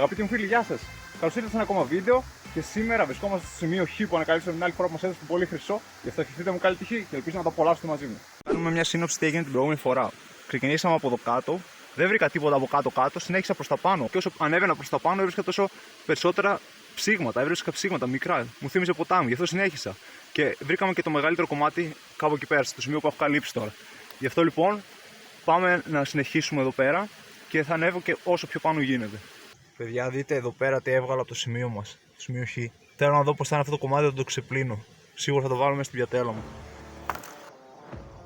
Αγαπητοί μου φίλοι, γεια σας! Καλώς ήρθατε σε ένα ακόμα βίντεο και σήμερα βρισκόμαστε στο σημείο Χ που ανακαλύψαμε την άλλη φορά που μας έδωσε πολύ χρυσό. Γι' αυτό ευχηθείτε μου καλή τύχη και ελπίζω να το απολαύσετε μαζί μου. Κάνουμε μια σύνοψη τι έγινε την προηγούμενη φορά. Ξεκινήσαμε από εδώ κάτω, δεν βρήκα τίποτα από κάτω-κάτω, συνέχισα προς τα πάνω. Και όσο ανέβαινα προς τα πάνω, έβρισκα τόσο περισσότερα ψήγματα. Έβρισκα ψήγματα μικρά. Μου θύμιζε ποτάμι, γι' αυτό συνέχισα. Και βρήκαμε και το μεγαλύτερο κομμάτι κάπου εκεί πέρα, στο σημείο που έχω καλύψει τώρα. Γι' αυτό λοιπόν πάμε να συνεχίσουμε εδώ πέρα και θα ανέβω και όσο πιο πάνω γίνεται. Παιδιά, δείτε εδώ πέρα τι έβγαλα από το σημείο μας, το σημείο Χ. Θέλω να δω πώς θα είναι αυτό το κομμάτι, θα το ξεπλύνω. Σίγουρα θα το βάλω μέσα στην πιατέλα μου.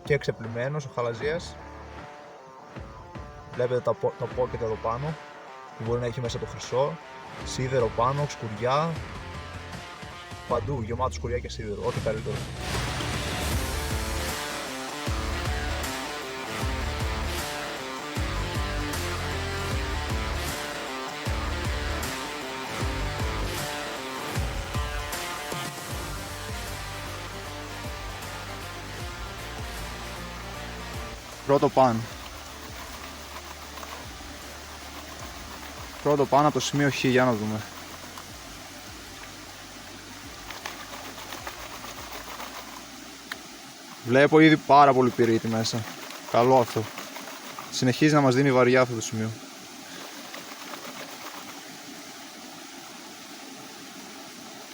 Και ξεπλυμένος ο χαλαζίας. Βλέπετε τα pocket εδώ πάνω, που μπορεί να έχει μέσα το χρυσό. Σίδερο πάνω, σκουριά. Παντού, γεμάτο σκουριά και σίδερο, ό,τι καλύτερο. Πρώτο πάνω. Πρώτο πάνω από το σημείο Χ, για να δούμε. Βλέπω ήδη πάρα πολύ πυρίτη μέσα. Καλό αυτό. Συνεχίζει να μας δίνει βαριά αυτό το σημείο.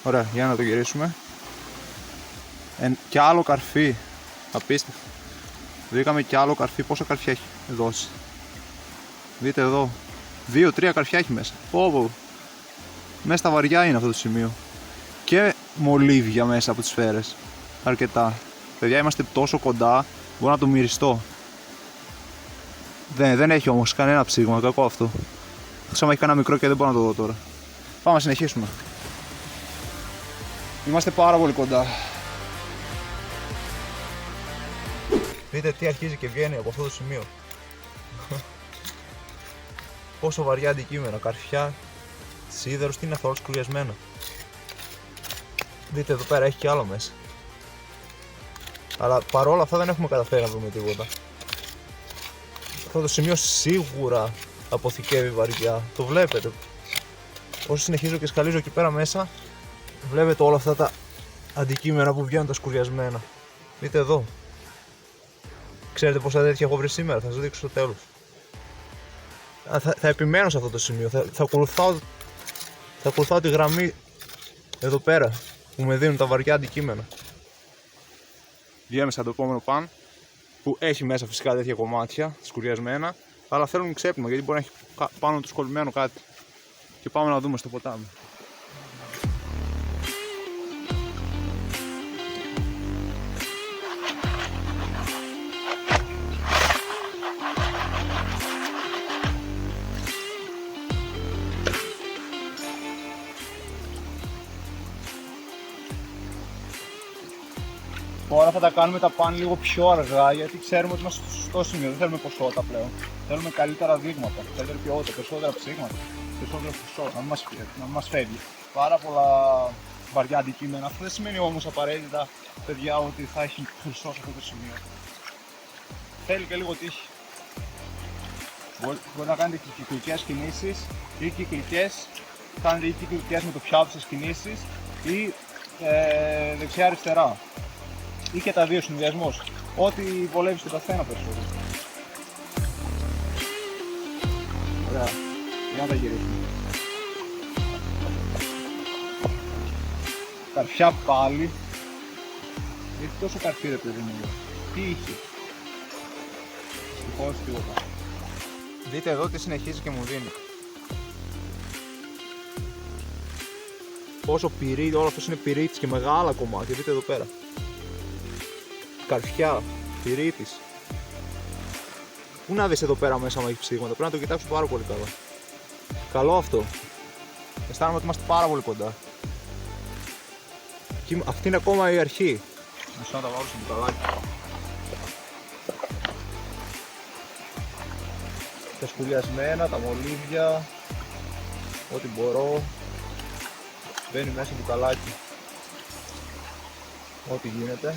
Ωραία, για να το γυρίσουμε. Και άλλο καρφί. Απίστευτο. Βρήκαμε και άλλο καρφί. Πόσα καρφιά έχει δώσει? Δείτε εδώ. 2-3 καρφιά έχει μέσα. Πω. Μέσα στα βαριά είναι αυτό το σημείο. Και μολύβια μέσα από τις σφαίρες. Αρκετά. Παιδιά, είμαστε τόσο κοντά. Μπορώ να το μυριστώ. Δεν έχει όμως κανένα ψήγμα. Κακό αυτό. Άμα έχει κανένα μικρό και δεν μπορώ να το δω τώρα. Πάμε να συνεχίσουμε. Είμαστε πάρα πολύ κοντά. Δείτε τι αρχίζει και βγαίνει από αυτό το σημείο. Πόσο βαριά αντικείμενα, καρφιά, σίδερος, τι είναι αυτό, όλο σκουριασμένο. Δείτε εδώ πέρα έχει και άλλο μέσα. Αλλά παρόλα αυτά δεν έχουμε καταφέρει να βρούμε τίποτα. Αυτό το σημείο σίγουρα αποθηκεύει βαριά, το βλέπετε. Όσο συνεχίζω και σκαλίζω εκεί πέρα μέσα, βλέπετε όλα αυτά τα αντικείμενα που βγαίνουν τα σκουριασμένα. Δείτε εδώ. Ξέρετε πόσα τέτοια έχω βρει σήμερα, θα σας δείξω στο τέλος. Θα επιμένω σε αυτό το σημείο, θα ακολουθάω τη γραμμή εδώ πέρα που με δίνουν τα βαριά αντικείμενα. Βγαίνουμε σαν το επόμενο παν που έχει μέσα φυσικά τέτοια κομμάτια σκουριασμένα, αλλά θέλουν ξέπνιμα γιατί μπορεί να έχει πάνω του κολλημένο κάτι. Και πάμε να δούμε στο ποτάμι. Τώρα θα τα κάνουμε τα παν λίγο πιο αργά γιατί ξέρουμε ότι είμαστε στο σωστό σημείο. Δεν θέλουμε ποσότητα πλέον. Θέλουμε καλύτερα δείγματα, καλύτερη ποιότητα, περισσότερα ψήγματα, περισσότερο χρυσό, να μην μας φεύγει. Πάρα πολλά βαριά αντικείμενα. Αυτό δεν σημαίνει όμως απαραίτητα, παιδιά, ότι θα έχει χρυσό σε αυτό το σημείο. Θέλει και λίγο τύχη. Μπορείτε να κάνετε κυκλικές κινήσεις ή κάνετε κυκλικές με το πιάτο σας κινήσεις ή δεξιά-αριστερά. Ή και τα δύο συνδυασμός. Ό,τι βολεύει στον καθένα περισσότερο. Ωραία. Για να τα γυρίσουμε. Καρφιά πάλι. Γιατί τόσο καρφί ρε παιδί μου. Τι είχε? Δυστυχώς τίποτα. Δείτε εδώ τι συνεχίζει και μου δίνει. Πόσο πυρί, όλο αυτό είναι πυρίτης και μεγάλα κομμάτια. Δείτε εδώ πέρα. Καρφιά, πυρίτης. Πού να δεις εδώ πέρα μέσα άμα έχει ψήγματα, πρέπει να το κοιτάξω πάρα πολύ καλά. Καλό αυτό. Αισθάνομαι ότι είμαστε πάρα πολύ κοντά. Και αυτή είναι ακόμα η αρχή. Μισό να τα βάλω στο μπουκαλάκι. Τα σκουριασμένα, τα μολύβια, ό,τι μπορώ. Μπαίνει μέσα στο μπουκαλάκι. Ό,τι γίνεται.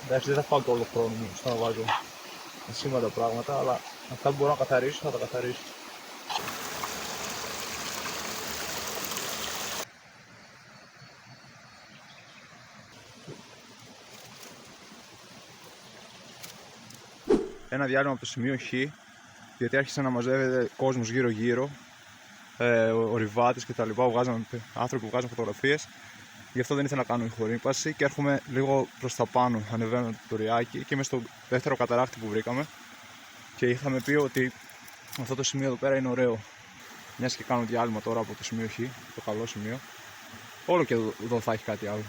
Εντάξει, δεν θα πάω και όλο χρόνο μου στο να βάζω ασήμαντα πράγματα, αλλά αυτά που μπορώ να καθαρίσω θα τα καθαρίσω. ένα διάλειμμα από το σημείο Χ, γιατί άρχισε να μαζεύεται κόσμος γύρω-γύρω, ορειβάτες κτλ. Άνθρωποι που βγάζουν φωτογραφίες. Γι' αυτό δεν ήθελα να κάνω ηχορύπαση και έρχομαι λίγο προς τα πάνω, ανεβαίνω το ριάκι και είμαι στο δεύτερο καταράκτη που βρήκαμε και είχαμε πει ότι αυτό το σημείο εδώ πέρα είναι ωραίο. Μιας και κάνω διάλειμμα τώρα από το σημείο Χ, το καλό σημείο, όλο και εδώ θα έχει κάτι άλλο.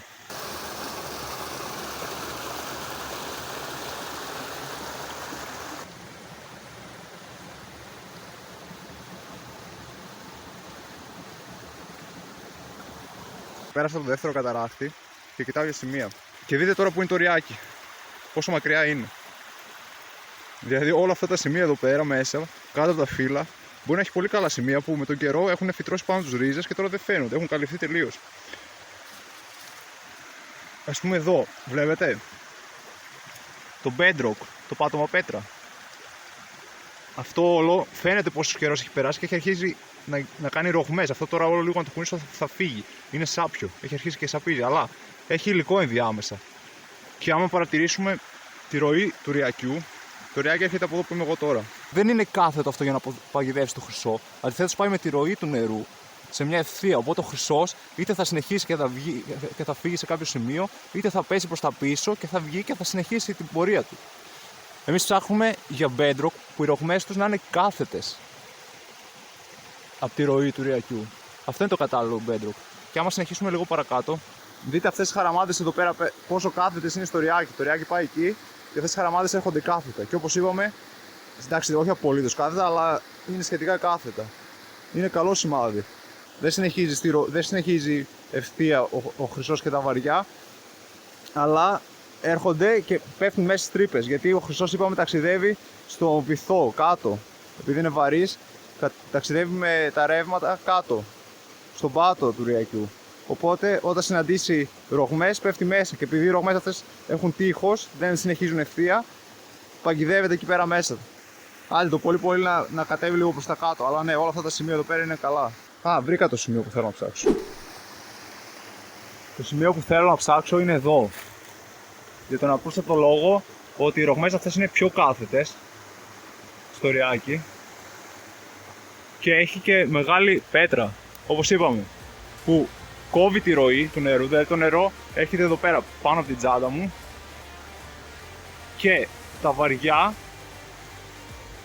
Πέρασα το δεύτερο καταράκτη και κοιτάω για σημεία. Και δείτε τώρα που είναι το ριάκι. Πόσο μακριά είναι. Δηλαδή όλα αυτά τα σημεία εδώ πέρα μέσα, κάτω από τα φύλλα, μπορεί να έχει πολύ καλά σημεία που με τον καιρό έχουν φυτρώσει πάνω τους ρίζες και τώρα δεν φαίνονται, έχουν καλυφθεί τελείως. Ας πούμε εδώ, βλέπετε το bedrock, το πάτωμα πέτρα. Αυτό όλο φαίνεται πόσο καιρός έχει περάσει και έχει αρχίσει να κάνει ρογμές. Αυτό τώρα όλο λίγο να το κουνήσω θα φύγει. Είναι σάπιο, έχει αρχίσει και σαπίζει, αλλά έχει υλικό ενδιάμεσα. Και άμα παρατηρήσουμε τη ροή του ριακιού, το ριάκι έρχεται από εδώ που είμαι εγώ τώρα. Δεν είναι κάθετο αυτό για να παγιδεύσει το χρυσό. Αντιθέτως πάει με τη ροή του νερού σε μια ευθεία. Οπότε ο χρυσός είτε θα συνεχίσει και θα φύγει σε κάποιο σημείο, είτε θα πέσει προς τα πίσω και θα βγει και θα συνεχίσει την πορεία του. Εμείς ψάχνουμε για bedrock που οι ρογμές τους να είναι κάθετες από τη ροή του ριακιού. Αυτό είναι το κατάλληλο bedrock. Και άμα συνεχίσουμε λίγο παρακάτω, δείτε αυτές τις χαραμάδες εδώ πέρα πόσο κάθετες είναι στο ριάκι. Το ριάκι πάει εκεί και αυτές τις χαραμάδες έρχονται κάθετα. Και όπως είπαμε, εντάξει, όχι απολύτως κάθετα, αλλά είναι σχετικά κάθετα. Είναι καλό σημάδι. Δεν συνεχίζει ευθεία ο χρυσός και τα βαριά, αλλά έρχονται και πέφτουν μέσα στις τρύπες. Γιατί ο χρυσός, είπαμε, ταξιδεύει στο βυθό κάτω. Επειδή είναι βαρύς, ταξιδεύει με τα ρεύματα κάτω, στον πάτο του ριακιού. Οπότε όταν συναντήσει ρογμές πέφτει μέσα. Και επειδή οι ρογμές αυτές έχουν τείχος, δεν συνεχίζουν ευθεία, παγιδεύεται εκεί πέρα μέσα. Άντε το πολύ να κατέβει λίγο προς τα κάτω. Αλλά ναι, όλα αυτά τα σημεία εδώ πέρα είναι καλά. Βρήκα το σημείο που θέλω να ψάξω. Το σημείο που θέλω να ψάξω είναι εδώ. Για τον απλούστατο λόγο ότι οι ρογμές αυτές είναι πιο κάθετες στο ριάκι και έχει και μεγάλη πέτρα, όπως είπαμε, που κόβει τη ροή του νερού. Δηλαδή το νερό έρχεται εδώ πέρα πάνω από την τσάντα μου και τα βαριά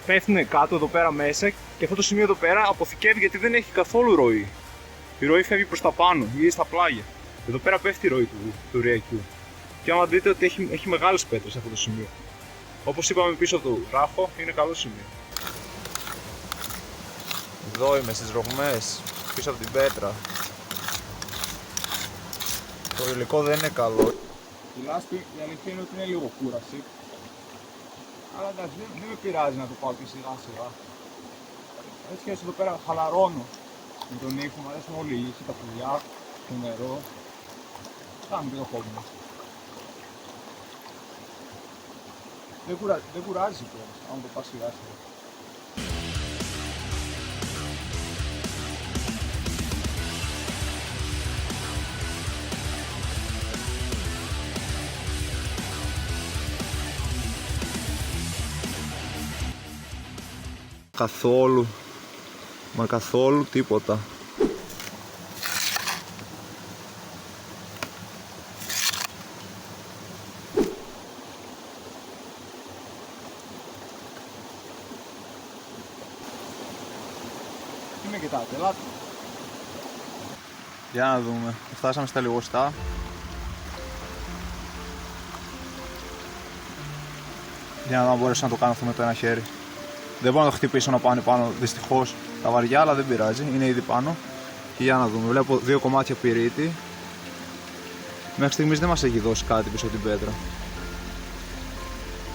πέφτουν κάτω εδώ πέρα μέσα και αυτό το σημείο εδώ πέρα αποθηκεύει γιατί δεν έχει καθόλου ροή. Η ροή φεύγει προς τα πάνω ή στα πλάγια. Εδώ πέρα πέφτει η ροή του ριακιού. Και άμα δείτε ότι έχει μεγάλες πέτρες αυτό το σημείο. Όπως είπαμε, πίσω από το ράχο είναι καλό σημείο. Εδώ είμαι στις ρογμές, πίσω από την πέτρα. Το υλικό δεν είναι καλό. Η λάσπη, η αλήθεια είναι ότι είναι λίγο κούραση. Αλλά εντάξει, δεν με πειράζει να το πάω και σιγά σιγά. Έτσι και εδώ πέρα χαλαρώνω με τον ήχο, μου αρέσουν όλοι οι ήχοι, τα πουλιά, το νερό. Κάνουμε και το χώρο μας. Δεν κουράζει κιόλας, αν το πας σιγά σιγά. Καθόλου, μα καθόλου τίποτα. Τι με κοιτάτε, ελάτε. Για να δούμε, φτάσαμε στα λιγοστά. Για να δω αν μπορέσω να το κάνω αυτό με το ένα χέρι. Δεν μπορώ να το χτυπήσω να πάνε πάνω, δυστυχώς, τα βαριά, αλλά δεν πειράζει, είναι ήδη πάνω. Και για να δούμε, βλέπω δύο κομμάτια πυρίτη. Μέχρι στιγμής δεν μας έχει δώσει κάτι πίσω από την πέτρα.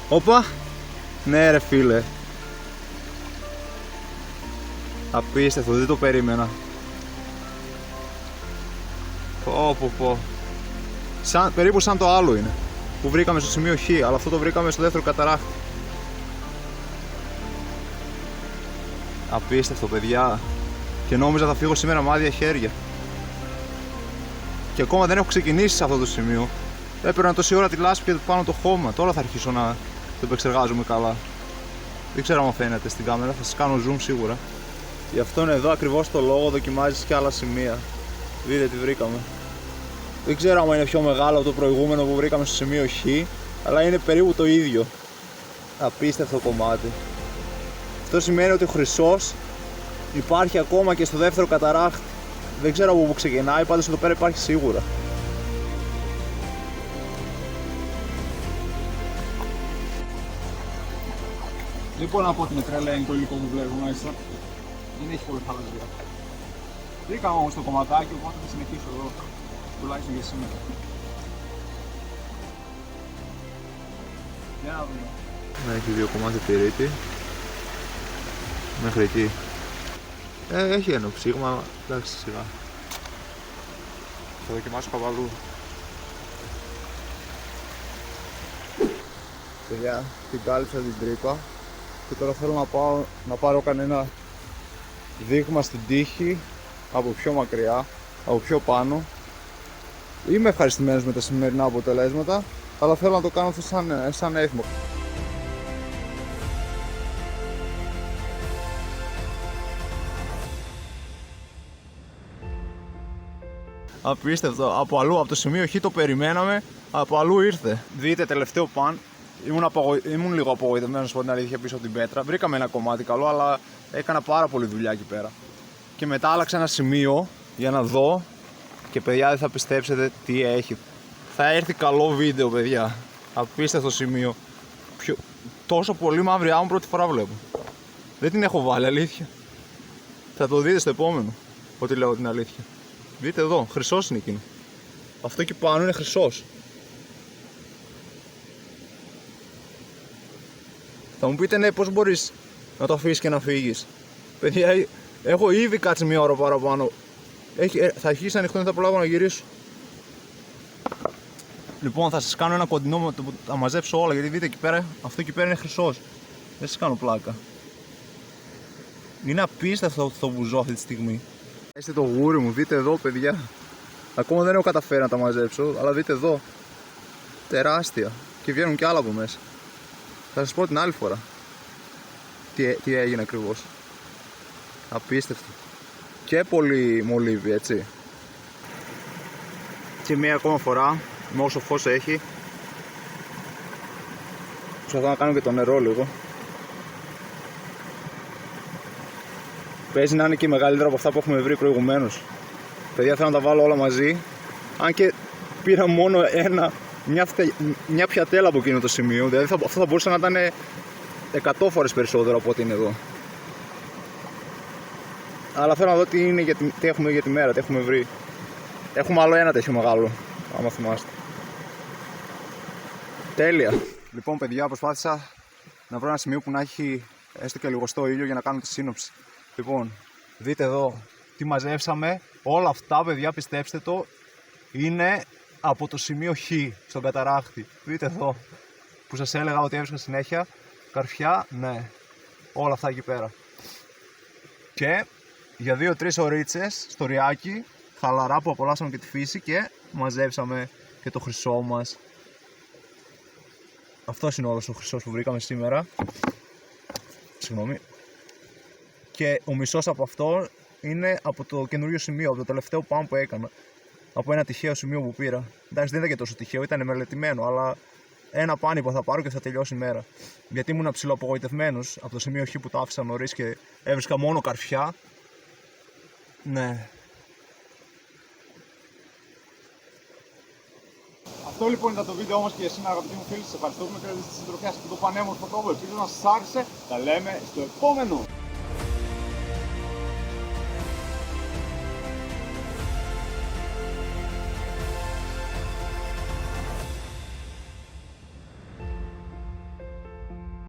Όπα! Ναι ρε φίλε. Απίστευτο, δεν το περίμενα. Πω. Περίπου σαν το άλλο είναι, που βρήκαμε στο σημείο Χ, αλλά αυτό το βρήκαμε στο δεύτερο καταράκτη. Απίστευτο, παιδιά. Και νόμιζα θα φύγω σήμερα με άδεια χέρια. Και ακόμα δεν έχω ξεκινήσει σε αυτό το σημείο. Έπαιρνα τόση ώρα τη λάσπη και πάνω το χώμα. Τώρα θα αρχίσω να το επεξεργάζομαι καλά. Δεν ξέρω αν φαίνεται στην κάμερα, θα σας κάνω zoom σίγουρα. Γι' αυτό είναι εδώ ακριβώς το λόγο, δοκιμάζεις και άλλα σημεία. Δείτε τι βρήκαμε. Δεν ξέρω αν είναι πιο μεγάλο από το προηγούμενο που βρήκαμε στο σημείο Χ, αλλά είναι περίπου το ίδιο. Απίστευτο κομμάτι. Αυτό σημαίνει ότι ο χρυσός υπάρχει ακόμα και στο δεύτερο καταράχτη. Δεν ξέρω από πού ξεκινάει, πάντως εδώ πέρα υπάρχει σίγουρα. Δεν μπορώ να πω ότι είναι τρελαίνει το υλικό που βλέπουμε μέσα. Δεν έχει πολύ χαλαζία. Βρήκαμε όμως το κομματάκι, οπότε θα συνεχίσω εδώ. Τουλάχιστον για σήμερα. Για να δούμε. Να έχει δύο κομμάτια πυρίτη. Μέχρι εκεί. Έχει ένα ψήγμα, εντάξει σιγά. Θα δοκιμάσω κάπου αλλού. Παιδιά, την κάλυψα την τρύπα και τώρα θέλω να πάρω κανένα δείγμα στην τύχη από πιο μακριά, από πιο πάνω. Είμαι ευχαριστημένος με τα σημερινά αποτελέσματα, αλλά θέλω να το κάνω σαν έθιμο. Απίστευτο, από αλλού, από το σημείο Χ το περιμέναμε, από αλλού ήρθε. Δείτε τελευταίο παν, ήμουν λίγο απογοητευμένος από την αλήθεια πίσω από την πέτρα. Βρήκαμε ένα κομμάτι καλό, αλλά έκανα πάρα πολύ δουλειά εκεί πέρα. Και μετά άλλαξα ένα σημείο για να δω και παιδιά δεν θα πιστέψετε τι έχει. Θα έρθει καλό βίντεο παιδιά, απίστευτο σημείο. Τόσο πολύ μαύρη άμμο πρώτη φορά βλέπω. Δεν την έχω βάλει αλήθεια. Θα το δείτε στο επόμενο, ότι λέω την αλήθεια. Δείτε εδώ, χρυσός είναι εκείνο. Αυτό εκεί πάνω είναι χρυσός. Θα μου πείτε ναι, πώς μπορείς να το αφήσεις και να φύγεις. Παιδιά, έχω ήδη κάτσει μία ώρα παραπάνω. Θα αρχίσει να ανοιχτώ, δεν θα προλάβω να γυρίσω. Λοιπόν, θα σας κάνω ένα κοντινό με το που θα μαζέψω όλα, γιατί δείτε εκεί πέρα, αυτό εκεί πέρα είναι χρυσός. Δεν σας κάνω πλάκα. Είναι απίστευτο το βουζό αυτή τη στιγμή. Είστε το γούρι μου, δείτε εδώ παιδιά. Ακόμα δεν έχω καταφέρει να τα μαζέψω, αλλά δείτε εδώ. Τεράστια. Και βγαίνουν και άλλα από μέσα. Θα σας πω την άλλη φορά τι έγινε ακριβώς. Απίστευτο. Και πολύ μολύβι, έτσι. Και μία ακόμα φορά, με όσο φως έχει. Προσπαθώ να κάνω και το νερό λίγο. Παίζει να είναι και μεγαλύτερα από αυτά που έχουμε βρει προηγουμένως. Παιδιά, θέλω να τα βάλω όλα μαζί. Αν και πήρα μόνο μια πιατέλα από εκείνο το σημείο. Δηλαδή αυτό θα μπορούσε να ήταν 100 φορές περισσότερο από ό,τι είναι εδώ. Αλλά θέλω να δω τι έχουμε για τη μέρα, τι έχουμε βρει. Έχουμε άλλο ένα τέτοιο μεγάλο, άμα θυμάστε. Τέλεια. Λοιπόν παιδιά, προσπάθησα να βρω ένα σημείο που να έχει έστω και λιγοστό ήλιο για να κάνω τη σύνοψη. Λοιπόν, δείτε εδώ τι μαζέψαμε. Όλα αυτά παιδιά, πιστέψτε το, είναι από το σημείο Χ στον καταράχτη. Δείτε εδώ που σας έλεγα ότι έβρισκα συνέχεια καρφιά, ναι, όλα αυτά εκεί πέρα. Και για 2-3 ωρίτσες στο ριάκι, χαλαρά που απολαύσαμε και τη φύση και μαζέψαμε και το χρυσό μας. Αυτός είναι όλος ο χρυσός που βρήκαμε σήμερα. Συγγνώμη. Και ο μισός από αυτό είναι από το καινούριο σημείο, από το τελευταίο παν που έκανα. Από ένα τυχαίο σημείο που πήρα. Εντάξει, δεν ήταν και τόσο τυχαίο, ήταν μελετημένο, αλλά ένα πάνι που θα πάρω και θα τελειώσει η μέρα. Γιατί ήμουν ψιλοαπογοητευμένος από το σημείο Χ που το άφησα νωρίς και έβρισκα μόνο καρφιά. Ναι. Αυτό λοιπόν ήταν το βίντεο όμως και για σήμερα, αγαπητοί μου φίλοι. Σας ευχαριστώ που με κρατήσατε στη συντροφιά σε αυτό το πανέμορφο τόπο. Ελπίζω να σας άρεσε. Τα λέμε στο επόμενο.